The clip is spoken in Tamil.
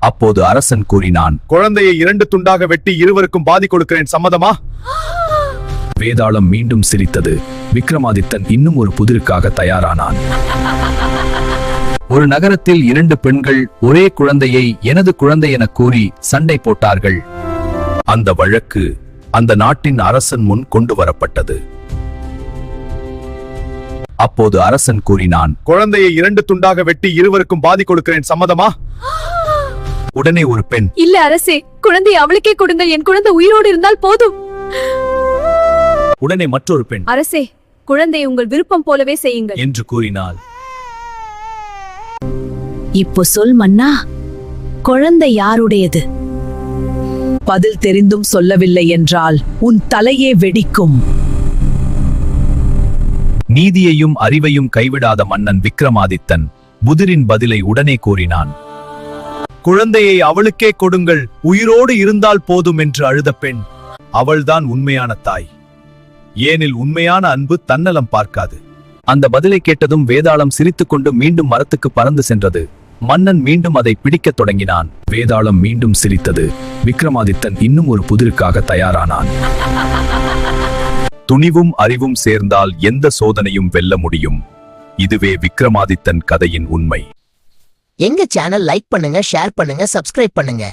அப்போது அரசன் கூறினான், குழந்தையை 2 துண்டாக வெட்டி இருவருக்கும் பாதி கொடுக்கிறேன், சம்மதமா? வேதாளம் மீண்டும் சிரித்தது. விக்ரமாதித்தன் இன்னும் ஒரு புதிருக்காக தயாரானான். ஒரு நகரத்தில் 2 பெண்கள் ஒரே குழந்தையை எனது குழந்தை என கூறி சண்டை போட்டார்கள். அந்த வழக்கு அந்த நாட்டின் அரசன் முன் கொண்டு வரப்பட்டது. அப்போது அரசன் கூறினான், குழந்தையை 2 துண்டாக வெட்டி இருவருக்கும் பாதி கொடுக்கிறேன், சம்மதமா? உடனே ஒரு பெண், இல்ல அரசே, குழந்தை அவளுக்கே கொடுங்க, என் குழந்தை உயிரோடு இருந்தால் போதும். உடனே மற்றொரு பெண், அரசே, குழந்தை உங்கள் விருப்பம் போலவே செய்யுங்கள் என்று கூறினாள். இப்போ சொல் மன்னா, குழந்தை யாருடையது? பதில் தெரிந்தும் சொல்லவில்லை என்றால் உன் தலையே வெடிக்கும். நீதியையும் அறிவையும் கைவிடாத மன்னன் விக்ரமாதித்தன் புதிரின் பதிலை உடனே கூறினான். குழந்தையை அவளுக்கே கொடுங்கள், உயிரோடு இருந்தால் போதும் என்று அழுத பெண் அவள்தான் உண்மையான தாய். ஏனில் உண்மையான அன்பு தன்னலம் பார்க்காது. அந்த பதிலை கேட்டதும் வேதாளம் சிரித்துக்கொண்டு மீண்டும் மரத்துக்கு பறந்து சென்றது. மன்னன் மீண்டும் அதை பிடிக்கத் தொடங்கினான். வேதாளம் மீண்டும் சிரித்தது. விக்ரமாதித்தன் இன்னும் ஒரு புதிருக்காக தயாரானான். துணிவும் அறிவும் சேர்ந்தால் எந்த சோதனையும் வெல்ல முடியும். இதுவே விக்ரமாதித்தன் கதையின் உண்மை. எங்க சேனல் லைக் பண்ணுங்க, ஷேர் பண்ணுங்க, சப்ஸ்கிரைப் பண்ணுங்க.